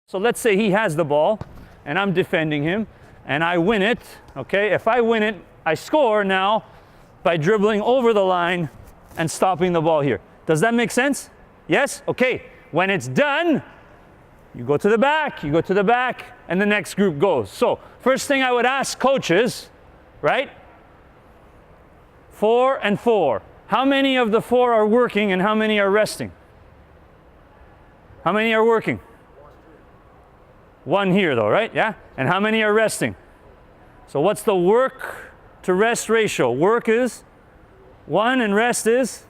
So let's say he has the ball and I'm defending him and I win it, okay? If I win it, I score now by dribbling over the line and stopping the ball here. Does that make sense? Yes? Okay. When it's done, you go to the back, and the next group goes. So first thing I would ask coaches, right? 4 and 4. How many of the 4 are working and how many are resting? How many are working? 1 here though, right? Yeah? And how many are resting? So what's the work to rest ratio? Work is 1 and rest is?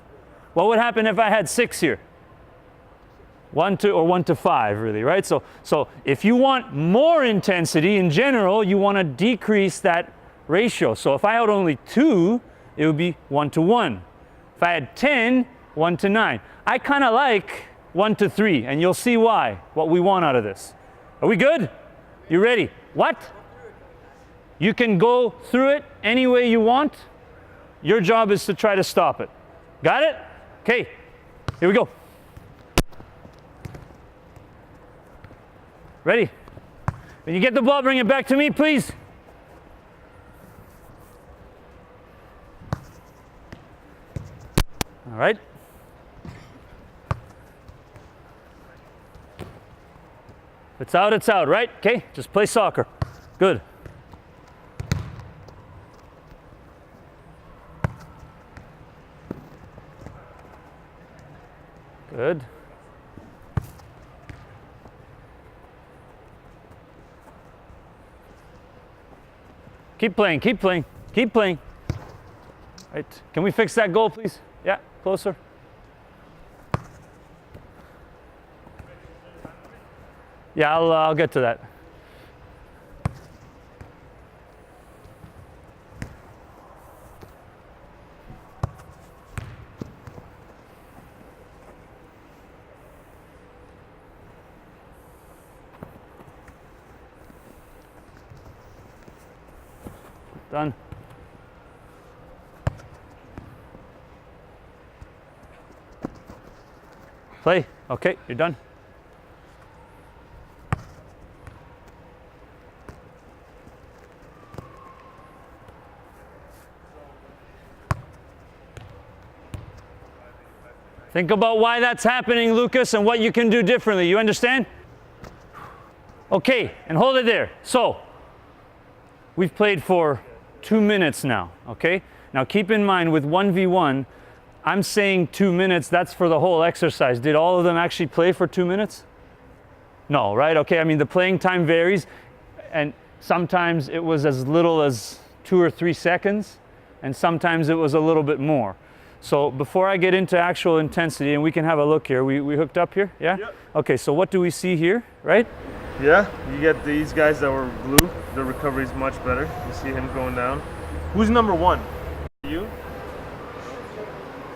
What would happen if I had 6 here? 1 to 5 really, right? So if you want more intensity in general, you want to decrease that ratio. So if I had only 2, it would be 1 to 1. If I had 10, 1 to 9. I kind of like 1 to 3, and you'll see why, what we want out of this. Are we good? You ready? What? You can go through it any way you want. Your job is to try to stop it. Got it? Okay, here we go. Ready? When you get the ball, bring it back to me, please. All right. If it's out, right? Okay, just play soccer. Good. Good. Keep playing, keep playing, keep playing. Right. Can we fix that goal, please? Yeah, closer. Yeah, I'll get to that. Done. Play. Okay, you're done. Think about why that's happening, Lucas, and what you can do differently. You understand? Okay, and hold it there. So, we've played for 2 minutes now, okay? Now keep in mind with 1v1, I'm saying 2 minutes, that's for the whole exercise. Did all of them actually play for 2 minutes? No, right? Okay, I mean the playing time varies, and sometimes it was as little as 2 or 3 seconds, and sometimes it was a little bit more. So before I get into actual intensity, and we can have a look here, we hooked up here, yeah? Yep. Okay, so what do we see here, right? Yeah, you get these guys that were blue, the recovery is much better. You see him going down. Who's number 1? You?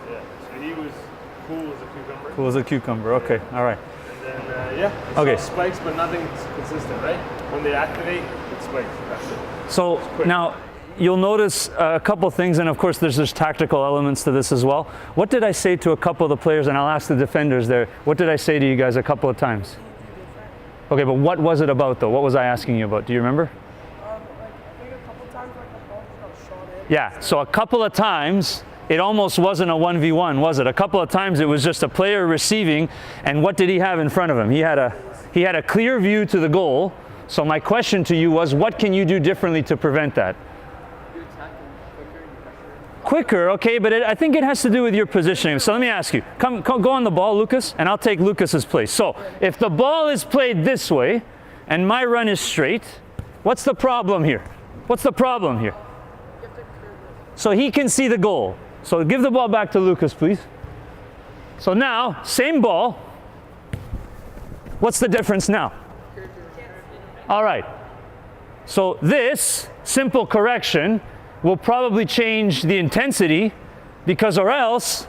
Yeah, so he was cool as a cucumber. Cool as a cucumber, okay, all right. And then, yeah, okay. Spikes, but nothing's consistent, right? When they activate, it spikes, that's it. So now, you'll notice a couple things, and of course there's tactical elements to this as well. What did I say to a couple of the players, and I'll ask the defenders there, what did I say to you guys a couple of times? Okay, but what was it about though? What was I asking you about? Do you remember? I think a couple times the ball got shot in. Yeah, so a couple of times it almost wasn't a 1v1, was it? A couple of times it was just a player receiving, and what did he have in front of him? He had a clear view to the goal. So my question to you was, what can you do differently to prevent that? Quicker, okay, but I think it has to do with your positioning. So let me ask you, come go on the ball, Lucas, and I'll take Lucas's place. So if the ball is played this way and my run is straight, what's the problem here? What's the problem here? So he can see the goal. So give the ball back to Lucas, please. So now, same ball. What's the difference now? All right. So this simple correction will probably change the intensity, because or else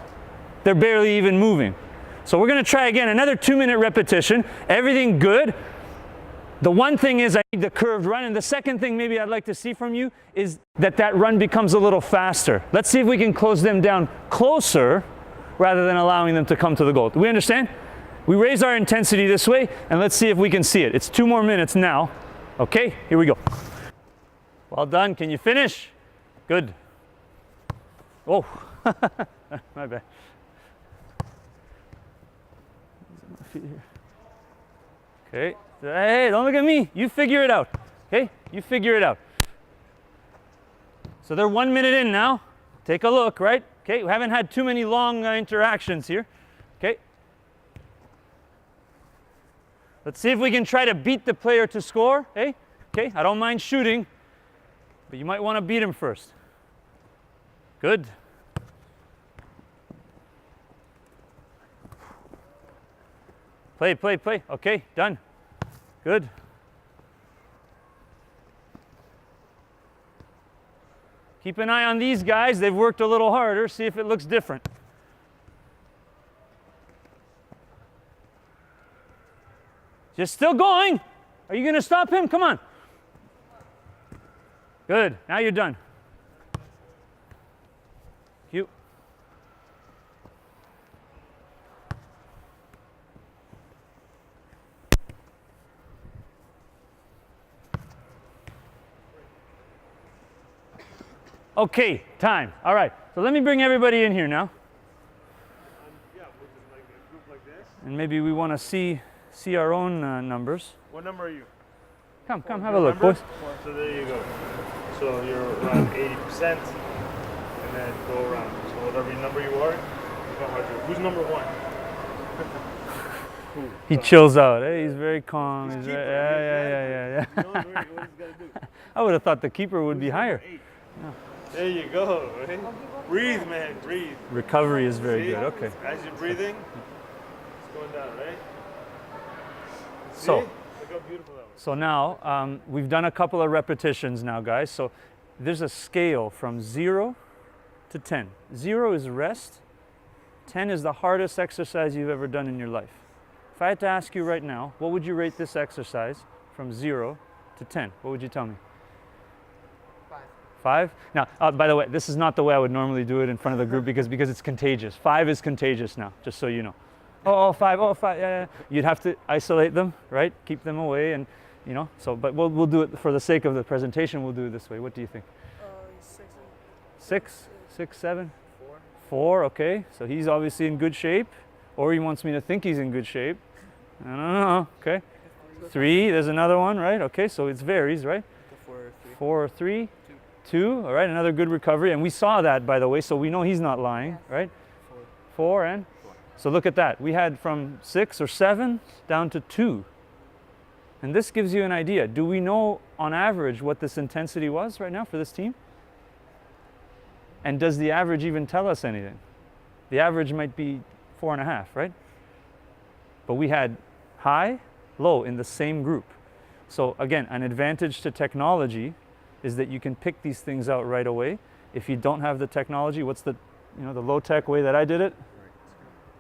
they're barely even moving. So we're gonna try again, another 2-minute repetition. Everything good. The one thing is I need the curved run, and the second thing maybe I'd like to see from you is that run becomes a little faster. Let's see if we can close them down closer rather than allowing them to come to the goal. Do we understand? We raise our intensity this way, and let's see if we can see it. It's 2 more minutes now. Okay, here we go. Well done. Can you finish? Good. Oh, my bad. Okay. Hey, don't look at me. You figure it out. Okay? You figure it out. So they're 1 minute in now. Take a look, right? Okay, we haven't had too many long interactions here. Okay. Let's see if we can try to beat the player to score. Hey? Okay, I don't mind shooting, but you might want to beat him first. Good. Play, play, play. Okay, done. Good. Keep an eye on these guys. They've worked a little harder. See if it looks different. Just still going. Are you going to stop him? Come on. Good. Now you're done. Cute. Okay, time. All right. So let me bring everybody in here now. Yeah, we'll just like a group like this. And maybe we want to see our own numbers. What number are you? Come, have a look, boys. So there you go. So you're around 80%, and then go around. So whatever number you are, go harder. Who's number 1? He chills out. Hey, he's very calm. He's keeper, yeah. He knows what he's got to do. I would have thought the keeper would be Who's higher. number 8? There you go. Right? Breathe, man. Breathe. Recovery is very See? good. Okay. As you're breathing, it's going down, right? See? So. Look how beautiful that was. So now, we've done a couple of repetitions now, guys. So there's a scale from 0 to 10. 0 is rest. 10 is the hardest exercise you've ever done in your life. If I had to ask you right now, what would you rate this exercise from 0 to 10? What would you tell me? 5? Now, by the way, this is not the way I would normally do it in front of the group because it's contagious. 5 is contagious now, just so you know. Oh, 5, yeah. You'd have to isolate them, right? Keep them away, and so. But we'll do it for the sake of the presentation. We'll do it this way. What do you think? 6, 7, 4. Okay, so he's obviously in good shape, or he wants me to think he's in good shape. I don't know. Okay, 3. There's another one, right? Okay, so it varies, right? 4 or 3. 2. All right, another good recovery, and we saw that, by the way, so we know he's not lying, right? 4 and. So look at that. We had from 6 or 7 down to 2. And this gives you an idea. Do we know on average what this intensity was right now for this team? And does the average even tell us anything? The average might be 4.5, right? But we had high, low in the same group. So again, an advantage to technology is that you can pick these things out right away. If you don't have the technology, what's the the low-tech way that I did it?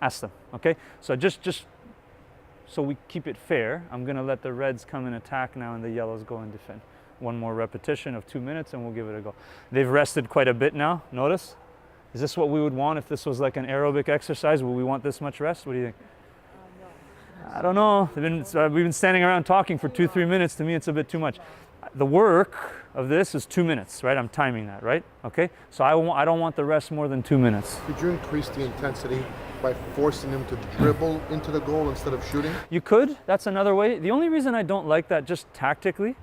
Ask them, okay? So just so we keep it fair, I'm going to let the reds come and attack now and the yellows go and defend. One more repetition of 2 minutes and we'll give it a go. They've rested quite a bit now, notice? Is this what we would want if this was like an aerobic exercise? Would we want this much rest? What do you think? I don't know. We've been standing around talking for 2-3 minutes. To me, it's a bit too much. The work of this is 2 minutes, right? I'm timing that, right? Okay? So I don't want the rest more than 2 minutes. Could you increase the intensity by forcing them to dribble into the goal instead of shooting? You could. That's another way. The only reason I don't like that just tactically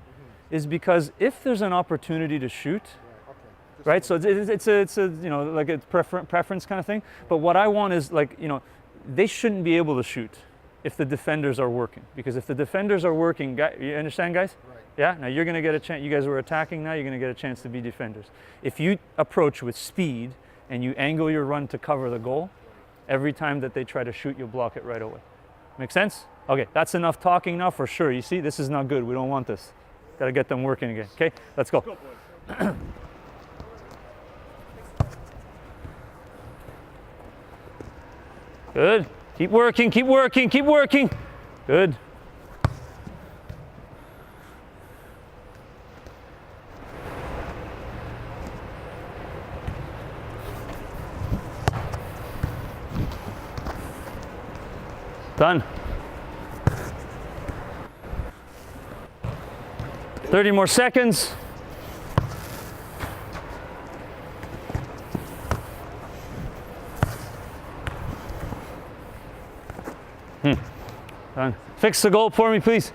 is because if there's an opportunity to shoot, right? So it's a like a preference kind of thing. But what I want is like, they shouldn't be able to shoot if the defenders are working. Because if the defenders are working, you understand, guys? Right. Yeah? Now you're going to get a chance. You guys were attacking now, you're going to get a chance to be defenders. If you approach with speed and you angle your run to cover the goal, every time that they try to shoot, you'll block it right away. Make sense? Okay, that's enough talking now for sure. You see, this is not good. We don't want this. Got to get them working again. Okay, let's go. Good. Keep working, keep working, keep working. Good. Done. 30 more seconds. Done. Fix the goal for me, please.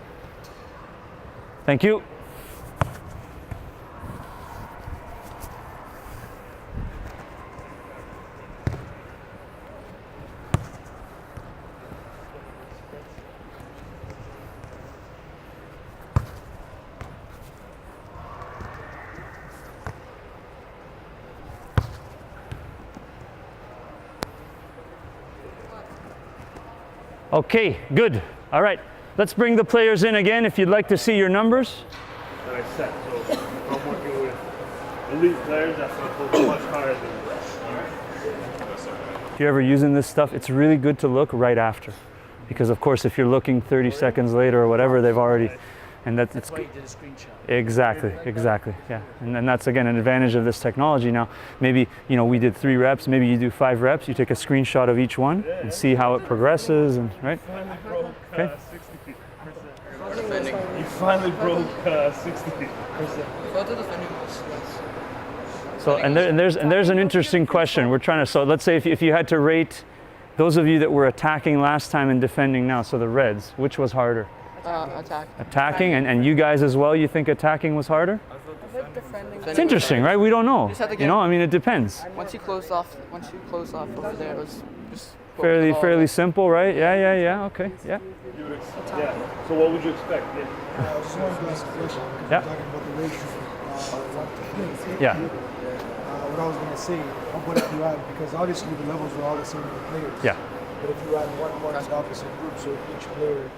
Thank you. Okay, good. All right, let's bring the players in again if you'd like to see your numbers. That I set. So if I'm working with elite players, that's going to pull much higher than If you're ever using this stuff, it's really good to look right after. Because of course, if you're looking 30 seconds later or whatever, they've already, and that's why you did a screenshot. Exactly, yeah. And that's again an advantage of this technology. Now, maybe, you know, we did 3 reps, maybe you do 5 reps, you take a screenshot of each one and see how it progresses, and right? finally broke Okay. 60%. You finally broke 60%. So, and there's an interesting question. We're trying to, so let's say if you had to rate those of you that were attacking last time and defending now, so the Reds, which was harder? Attacking, and you guys as well, you think attacking was harder? It's interesting, right? We don't know. You know, I mean, it depends. Once you closed off over there, it was just Fairly simple, right? Yeah. Okay, yeah. Yeah. So what would you expect? Yeah. Yeah. What I was going to say, what if you had, because obviously the levels were all the same with the players. Yeah. But if you had one to the opposite group, so each player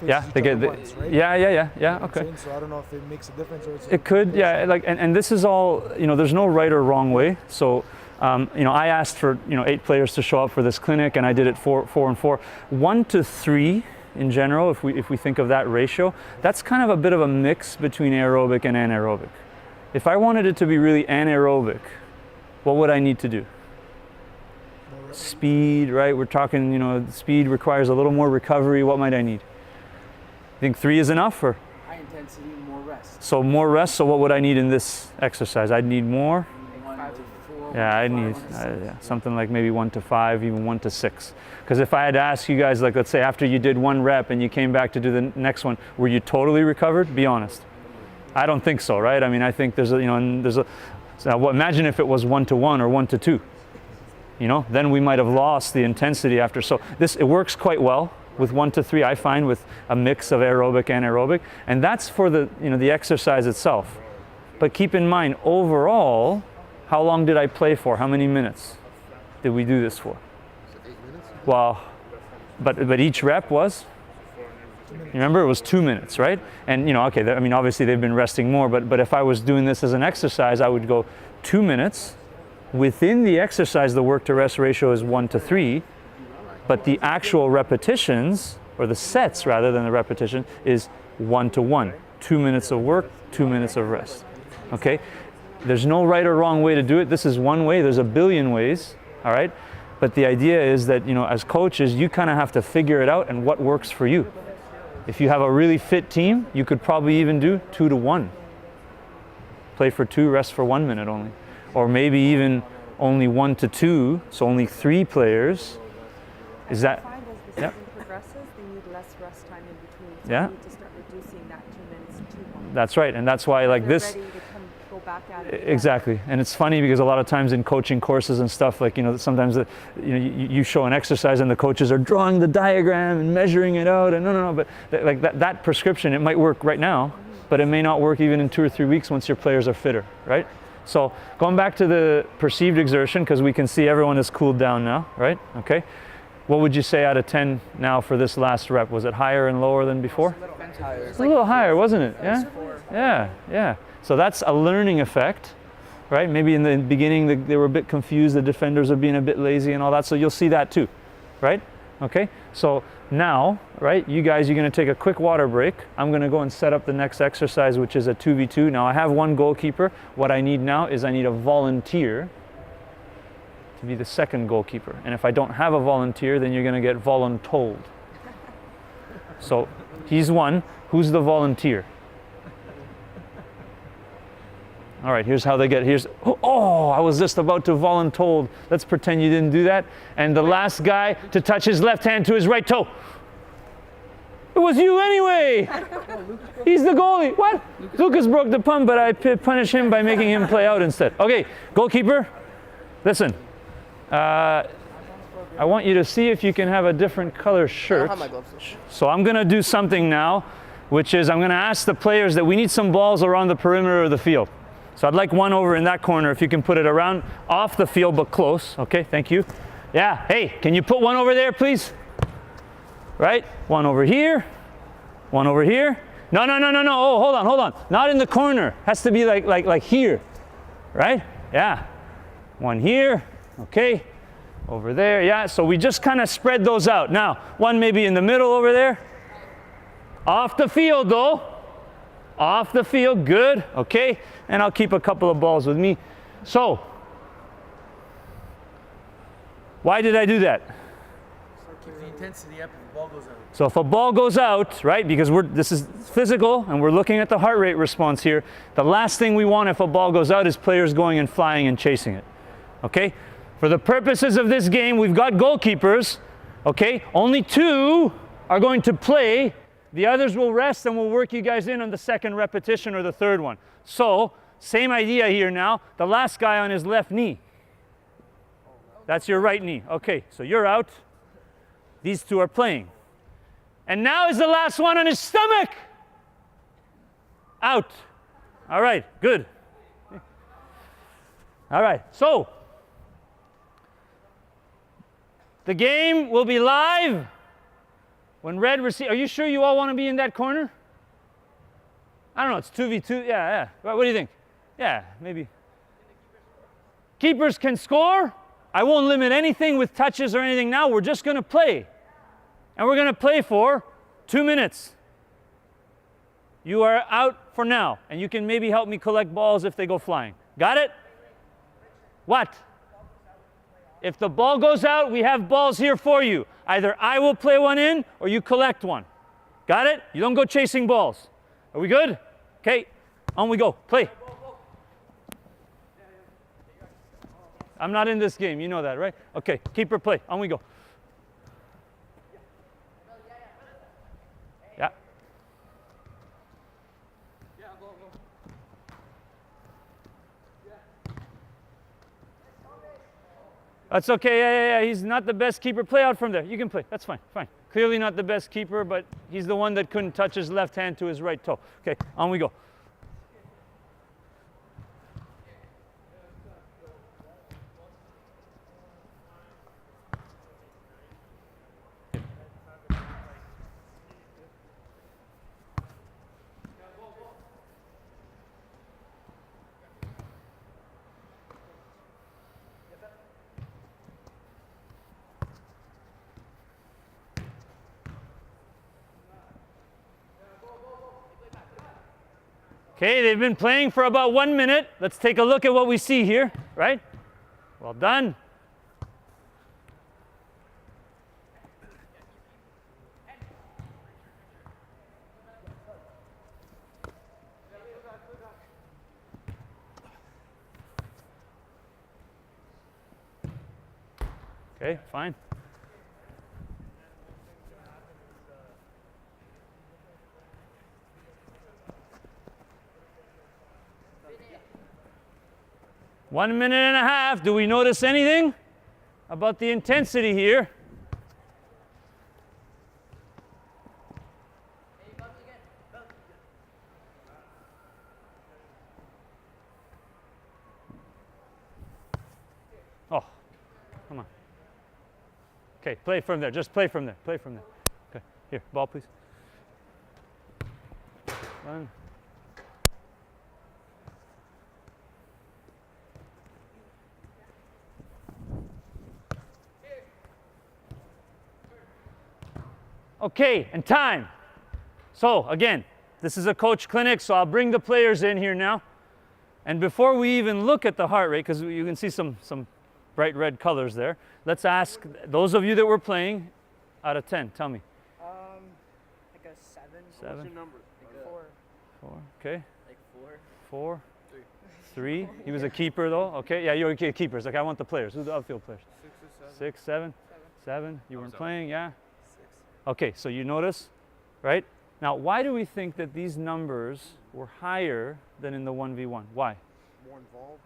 Yeah, they get once, right? Yeah. Okay. So I don't know if it makes a difference or it's It could, yeah. Like, and this is all, you know, there's no right or wrong way. So, you know, I asked for 8 players to show up for this clinic, and I did it 4 and 4. 1 to 3 in general, if we think of that ratio, that's kind of a bit of a mix between aerobic and anaerobic. If I wanted it to be really anaerobic, what would I need to do? Speed, right? We're talking, you know, speed requires a little more recovery. What might I need? You think 3 is enough, or? high intensity, more rest. So more rest, so what would I need in this exercise? I'd need more? 5 to 4. Yeah, I'd need something like maybe 1 to 5, even 1 to 6. Because if I had to ask you guys, like let's say after you did 1 rep and you came back to do the next one, were you totally recovered? Be honest. I don't think so, right? I mean, I think there's a, you know, and there's a, so imagine if it was 1 to 1 or 1 to 2. You know, then we might have lost the intensity after. So it works quite well with 1 to 3, I find, with a mix of aerobic and anaerobic, and that's for the, you know, the exercise itself. But keep in mind, overall, how long did I play for? How many minutes did we do this for? 8 minutes? Well, but each rep was? Remember, it was 2 minutes, right? And you know, okay, I mean, obviously they've been resting more, but if I was doing this as an exercise, I would go 2 minutes. Within the exercise, the work to rest ratio is 1 to 3, but the actual repetitions, or the sets rather than the repetition, is 1 to 1. 2 minutes of work, 2 minutes of rest. Okay? There's no right or wrong way to do it. This is one way. There's a billion ways, all right? But the idea is that, you know, as coaches, you kind of have to figure it out and what works for you. If you have a really fit team, you could probably even do 2 to 1. Play for 2, rest for 1 minute only. Or maybe even only 1 to 2, so only 3 players. Is that? Find as the Yep. season progresses, they need less rest time in between. So Yeah. we need to start reducing that 2 minutes to 1. That's right, and that's why like They're this. ready to go back at it again. Exactly, and it's funny because a lot of times in coaching courses and stuff, like, you know, sometimes you show an exercise and the coaches are drawing the diagram and measuring it out, and no, but like that prescription, it might work right now, but it may not work even in 2 or 3 weeks once your players are fitter, right? So going back to the perceived exertion, because we can see everyone has cooled down now, right? Okay, what would you say out of 10 now for this last rep? Was it higher and lower than before? It's a little higher, wasn't it? Yeah. So that's a learning effect, right? Maybe in the beginning they were a bit confused, the defenders are being a bit lazy and all that, so you'll see that too, right? Okay, so now, right, you guys, you're gonna take a quick water break. I'm gonna go and set up the next exercise, which is a 2v2. Now I have one goalkeeper. What I need now is I need a volunteer to be the second goalkeeper. And if I don't have a volunteer, then you're going to get voluntold. So he's one. Who's the volunteer? All right, here's how they get, oh, I was just about to voluntold. Let's pretend you didn't do that. And the last guy to touch his left hand to his right toe. It was you anyway. He's the goalie. What? Lucas broke the pun, but I punish him by making him play out instead. Okay, goalkeeper, listen. I want you to see if you can have a different color shirt. I don't have my gloves. So I'm going to do something now, which is I'm going to ask the players that we need some balls around the perimeter of the field. So I'd like one over in that corner, if you can put it around, off the field, but close. Okay, thank you. Yeah, hey, can you put one over there, please? Right, one over here, one over here. No, oh, hold on. Not in the corner, has to be like here, right? Yeah, one here, okay, over there, yeah. So we just kind of spread those out. Now, one maybe in the middle over there. Off the field though. Off the field, good, okay. And I'll keep a couple of balls with me. So, why did I do that? Keep the intensity up if the ball goes out. So if a ball goes out, right, because this is physical and we're looking at the heart rate response here, the last thing we want if a ball goes out is players going and flying and chasing it, okay? For the purposes of this game, we've got goalkeepers, okay? Only 2 are going to play. The others will rest and we'll work you guys in on the second repetition or the third one. So, same idea here now. The last guy on his left knee. That's your right knee. Okay, so you're out. These 2 are playing. And now is the last one on his stomach. Out. All right, good. All right, so the game will be live when red receives. Are you sure you all want to be in that corner? I don't know, it's 2v2. Yeah. What do you think? Yeah, maybe. Keepers can score. I won't limit anything with touches or anything now. We're just going to play. And we're going to play for 2 minutes. You are out for now. And you can maybe help me collect balls if they go flying. Got it? What? If the ball goes out, we have balls here for you. Either I will play one in or you collect one. Got it? You don't go chasing balls. Are we good? Okay, on we go. Play. I'm not in this game. You know that, right? Okay, keeper play. On we go. Yeah. That's okay. Yeah. He's not the best keeper. Play out from there. You can play. That's fine. Fine. Clearly not the best keeper, but he's the one that couldn't touch his left hand to his right toe. Okay, on we go. Okay, they've been playing for about 1 minute. Let's take a look at what we see here, right? Well done. Okay, fine. One minute and a half. Do we notice anything about the intensity here? Oh, come on. Okay, play from there. Just play from there. Play from there. Okay, here, ball, please. Run. Okay, and time. So again, this is a coach clinic, so I'll bring the players in here now. And before we even look at the heart rate, because you can see some bright red colors there. Let's ask those of you that were playing out of 10. Tell me. Like a 7. 7. What's your number? Like 4. 4. Okay. Like 4. 4. 3. He was a keeper though. Okay. Yeah, you're a keepers. Like I want the players. Who's the outfield players? 6, 7. 7. You weren't playing. Yeah. 6. Okay. So you notice, right? Now, why do we think that these numbers were higher than in the 1v1? Why? More involved.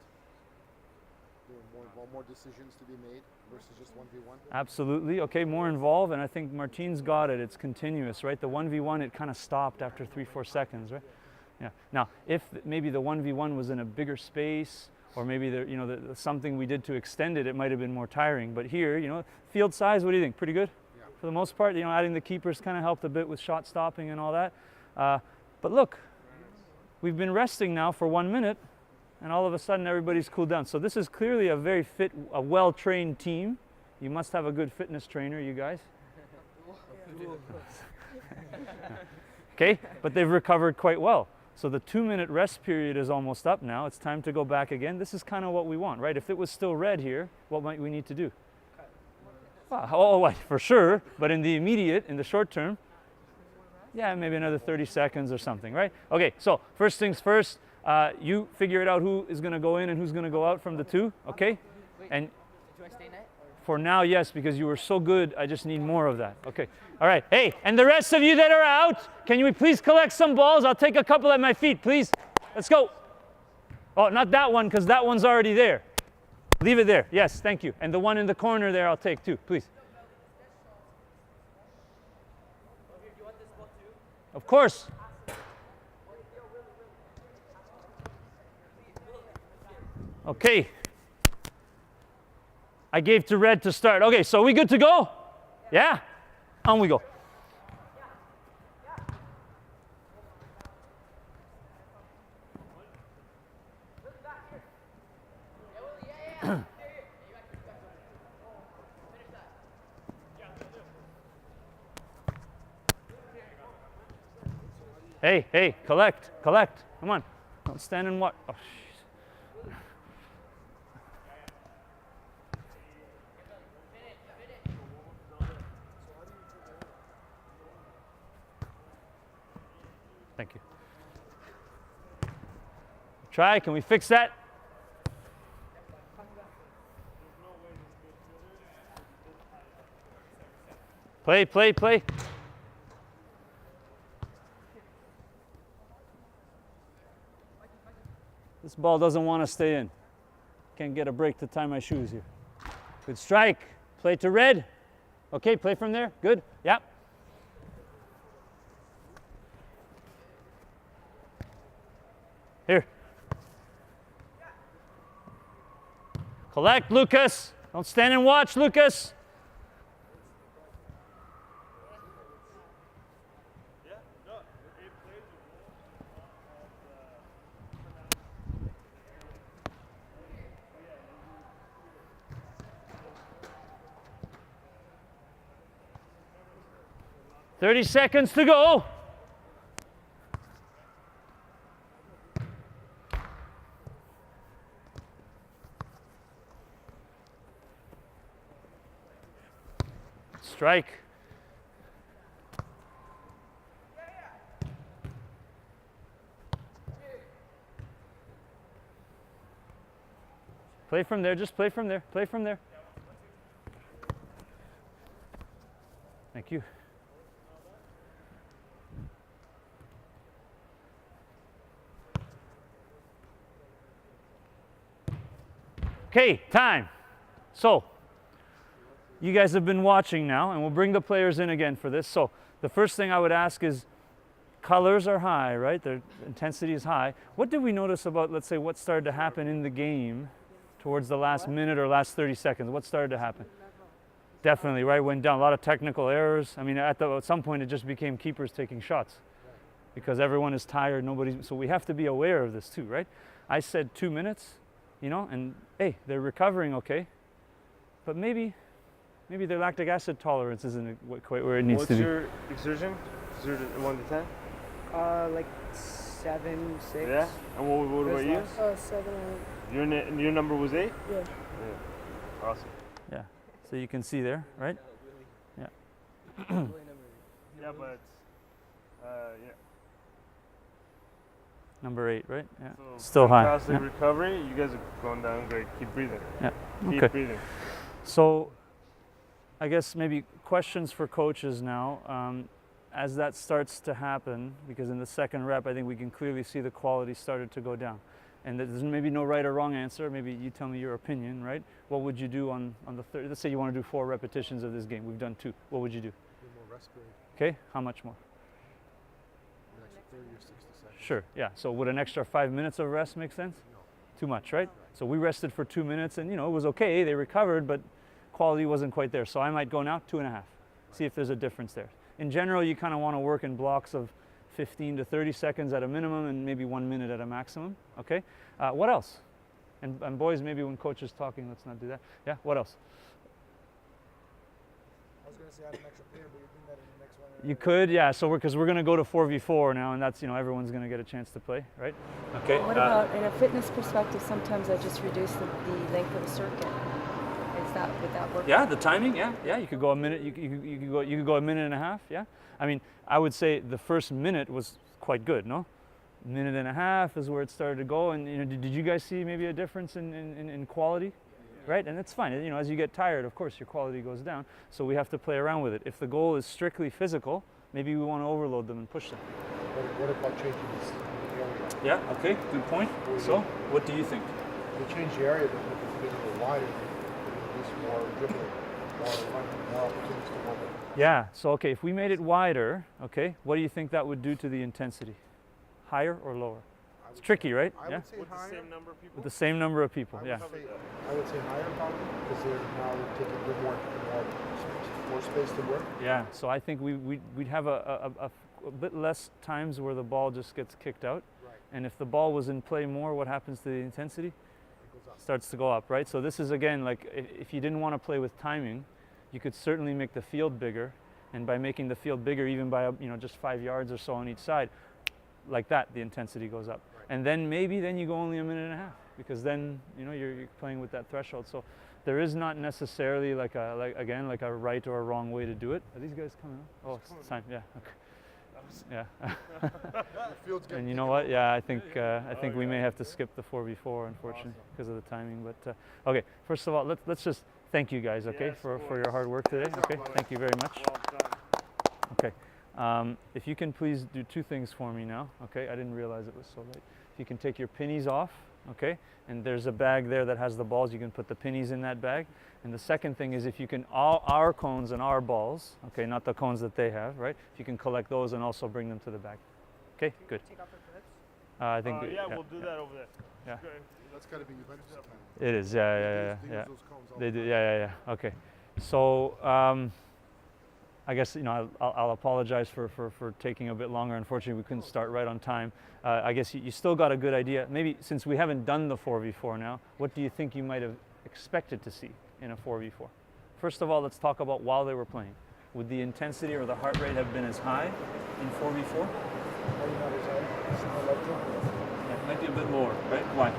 There were more involved, more decisions to be made versus just 1v1. Absolutely. Okay, more involved, and I think Martine's got it. It's continuous, right? The 1v1, it kind of stopped after 3-4 seconds, right? Yeah. Now, if maybe the 1v1 was in a bigger space, or maybe there, you know, something we did to extend it, it might have been more tiring. But here, you know, field size, what do you think? Pretty good? Yeah. For the most part, you know, adding the keepers kind of helped a bit with shot stopping and all that. But look, we've been resting now for 1 minute, and all of a sudden everybody's cooled down. So this is clearly a very fit, a well-trained team. You must have a good fitness trainer, you guys. Okay, but they've recovered quite well. So the 2-minute rest period is almost up now. It's time to go back again. This is kind of what we want, right? If it was still red here, what might we need to do? Oh, for sure. But in the immediate, in the short term, yeah, maybe another 30 seconds or something, right? Okay, so first things first, you figure it out who is going to go in and who's going to go out from the two, okay? And Do I stay net? for now, yes, because you were so good, I just need more of that. Okay, all right. Hey, and the rest of you that are out, can you please collect some balls? I'll take a couple at my feet, please. Let's go. Oh, not that one, because that one's already there. Leave it there. Yes, thank you. And the one in the corner there, I'll take too, please. Of course. Okay. I gave to red to start. Okay, so are we good to go? Yeah? On we go. Hey, collect. Come on. Don't stand and watch. Oh, thank you. Try, can we fix that? Play. This ball doesn't want to stay in. Can't get a break to tie my shoes here. Good strike. Play to red. Okay, play from there. Good. Yep. Here. Collect, Lucas. Don't stand and watch, Lucas. $30 seconds to go. Strike. Play from there, just play from there. Thank you. Okay, time. So, you guys have been watching now, and we'll bring the players in again for this. So, the first thing I would ask is, colors are high, right? Their intensity is high. What did we notice about, let's say, what started to happen in the game towards the last minute or last 30 seconds? What started to happen? Definitely, right? Went down. A lot of technical errors. I mean, at some point, it just became keepers taking shots because everyone is tired. So we have to be aware of this too, right? I said 2 minutes. You know, and hey, they're recovering okay, but maybe their lactic acid tolerance isn't quite where it needs to be. What's your exertion? 0 to 1 to 10? Like 7, 6. Yeah. And what about you? 7 or 8. Your number was 8. Yeah. Awesome. Yeah. So you can see there, right? Yeah. Yeah, but yeah. Number 8, right? Yeah. So Still high. fantastic Yeah. recovery. You guys are going down great. Keep breathing. Yeah. Keep Okay. breathing. So, I guess maybe questions for coaches now. As that starts to happen, because in the second rep, I think we can clearly see the quality started to go down. And there's maybe no right or wrong answer. Maybe you tell me your opinion, right? What would you do on the third? Let's say you want to do 4 repetitions of this game. We've done 2. What would you do? more rest period, Okay, how much more? an extra 30 or 60 seconds. Sure, yeah. So would an extra 5 minutes of rest make sense? No. Too much, right? So we rested for 2 minutes and, you know, it was okay. They recovered, but quality wasn't quite there. So I might go now 2.5. See if there's a difference there. In general, you kind of want to work in blocks of 15 to 30 seconds at a minimum and maybe 1 minute at a maximum, okay? What else? And boys, maybe when coach is talking, let's not do that. Yeah, what else? I was going to say add an extra player, but you're doing that in the next one. You could, yeah. So because we're going to go to 4v4 now, and that's, you know, everyone's going to get a chance to play, right? Okay. What about in a fitness perspective? Sometimes I just reduce the length of the circuit. Would that work? Yeah, the timing. Yeah. You could go a minute. You could go a minute and a half. Yeah. I mean, I would say the first minute was quite good. No, minute and a half is where it started to go. And you know, did you guys see maybe a difference in quality? Right, and it's fine. You know, as you get tired, of course, your quality goes down. So we have to play around with it. If the goal is strictly physical, maybe we want to overload them and push them. What about changing this area? Yeah. Okay. Good point. So, what do you think? If you change the area, then it's getting a little wider, there's more dribbling, more running, more opportunities to work. Yeah. So, okay, if we made it wider, okay, what do you think that would do to the intensity? Higher or lower? It's tricky, right? I Yeah. would say With the higher. same number of people? With the same number of people. I Yeah. would say higher probably, because they're now taking a bit more space to work. Yeah. So I think we'd have a bit less times where the ball just gets kicked out. Right. And if the ball was in play more, what happens to the intensity? It goes up. Starts to go up, right? So this is again like if you didn't want to play with timing, you could certainly make the field bigger, and by making the field bigger, even by just 5 yards or so on each side, like that, the intensity goes up. Right. And then maybe you go only a minute and a half, because then you're playing with that threshold. So there is not necessarily like a right or a wrong way to do it. Are these guys coming up? Oh, it's time. Yeah. Okay. Yeah. The field's getting And you know taken what? over. Yeah, I think we may have to skip the 4v4, unfortunately, because of the timing. But okay, first of all, let's just thank you guys, okay, Yes, for of your course. hard work today. Okay, thank you very much. Well done. Okay, if you can please do 2 things for me now. Okay, I didn't realize it was so late. If you can take your pennies off, okay, and there's a bag there that has the balls. You can put the pennies in that bag. And the second thing is if you can, all our cones and our balls, okay, not the cones that they have, right? If you can collect those and also bring them to the bag. Okay, good. Take off our clips. I think Yeah, we'll do that over there. Yeah. Okay. That's got to be Juventus time. It is, They yeah. use those cones all They the do, time. yeah. Okay, so I guess I'll apologize for taking a bit longer. Unfortunately, we couldn't start right on time. I guess you still got a good idea. Maybe since we haven't done the 4v4 now, what do you think you might have expected to see in a 4v4? First of all, let's talk about while they were playing. Would the intensity or the heart rate have been as high in 4v4? Maybe not as high. It's more like Yeah, it might be a bit lower, right? Why?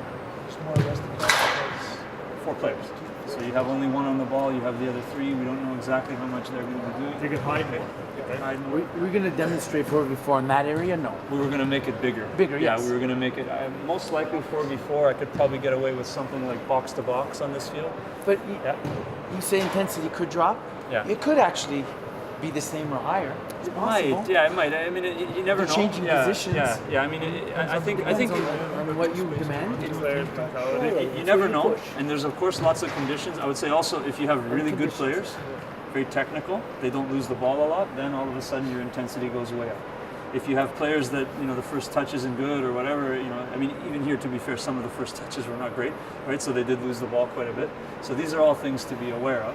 just more resting because 4 players. So you have only 1 on the ball, you have the other 3. We don't know exactly how much they're going to be doing. You can hide more. Hide more. We're going to demonstrate 4v4 in that area? No. We were going to make it bigger. Bigger, yeah, yes. we were going to make it most likely 4v4. I could probably get away with something like box to box on this field. But Yeah. you say intensity could drop? Yeah. It could actually be the same or higher. It's possible. Might, yeah, it might. I mean, you never The know. changing yeah, positions. Yeah. I mean, I think Depends on what you demand. Players' mentality. you never know. And there's of course lots of conditions. I would say also if you have really good players, very technical, they don't lose the ball a lot, then all of a sudden your intensity goes way up. If you have players that, the first touch isn't good or whatever, I mean, even here, to be fair, some of the first touches were not great, right? So they did lose the ball quite a bit. So these are all things to be aware of.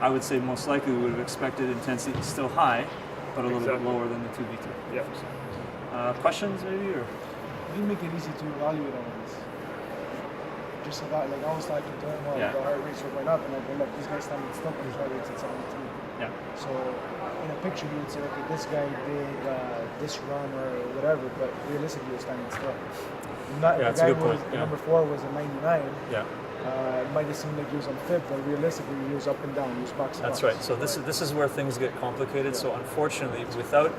I would say most likely we would have expected intensity still high, but a little bit lower than the 2v2. Yeah. Questions maybe, or? you didn't make it easy to evaluate all this. Just about like I was talking to him while Yeah. the heart rates were going up, and I go, look, this guy's standing still, but his heart rate's at 73. Yeah. So in a picture, you would say, okay, this guy did this run or whatever, but realistically, he was standing still. Not, Yeah, the that's a guy good point, was, yeah. number 4 was a 99, Yeah. It might just seem like he was unfit, but realistically he was up and down. He was box to That's box. right. So this is where things get complicated. So unfortunately, without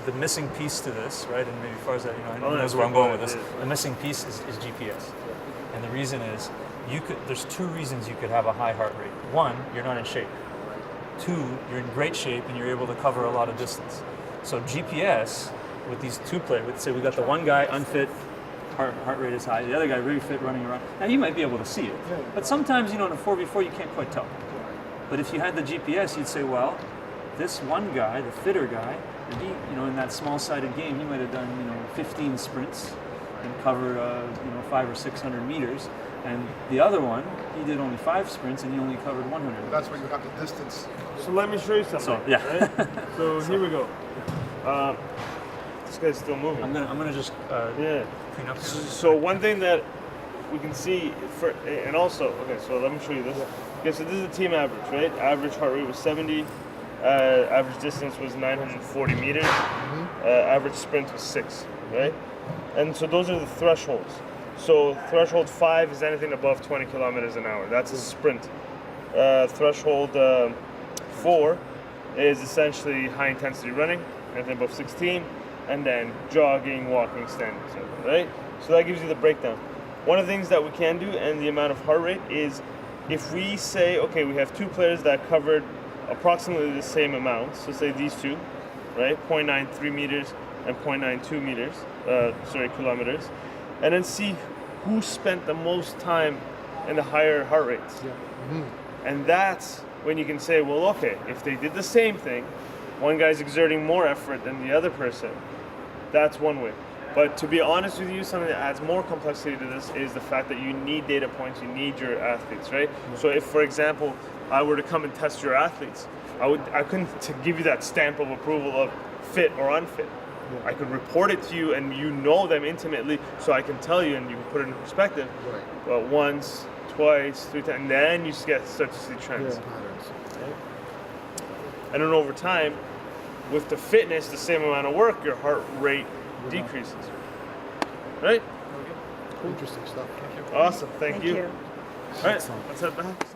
the missing piece to this, right, and maybe far as that, I knows where I'm going with this. The missing piece is GPS, and the reason is there's two reasons you could have a high heart rate. One, you're not in shape. Two, you're in great shape and you're able to cover a lot of distance. So GPS with these two players, let's say we got the one guy unfit, heart rate is high, the other guy really fit running around. Now you might be able to see it, but sometimes in a 4v4 you can't quite tell. But if you had the GPS, you'd say, well, this one guy, the fitter guy, he, in that small-sided game, he might have done 15 sprints and covered 500 or 600 meters. And the other one, he did only 5 sprints and he only covered 100. That's where you have the distance. So let me show you something. So, yeah. Right? So here we go. This guy's still moving. I'm gonna just clean up here. So one thing that we can see and also, okay, so let me show you this. Okay, so this is the team average, right? Average heart rate was 70. Average distance was 940 meters. Average sprint was 6, right? And so those are the thresholds. So threshold 5 is anything above 20 kilometers an hour. That's a sprint. Threshold 4 is essentially high intensity running, anything above 16, and then jogging, walking, standing, right? So that gives you the breakdown. One of the things that we can do and the amount of heart rate is if we say, okay, we have 2 players that covered approximately the same amount, so say these two, right? 0.93 meters and 0.92 meters, kilometers, and then see who spent the most time in the higher heart rates. And that's when you can say, well, okay, if they did the same thing, one guy's exerting more effort than the other person, that's one way. But to be honest with you, something that adds more complexity to this is the fact that you need data points, you need your athletes, right? So if, for example, I were to come and test your athletes, I couldn't give you that stamp of approval of fit or unfit. I could report it to you and you know them intimately, so I can tell you and you can put it in perspective. Right. But once, twice, 3 times, and then you start to see trends. Patterns. Right? And then over time, with the fitness, the same amount of work, your heart rate decreases. Right? Interesting stuff. Awesome. Thank you. you. All right, let's head back.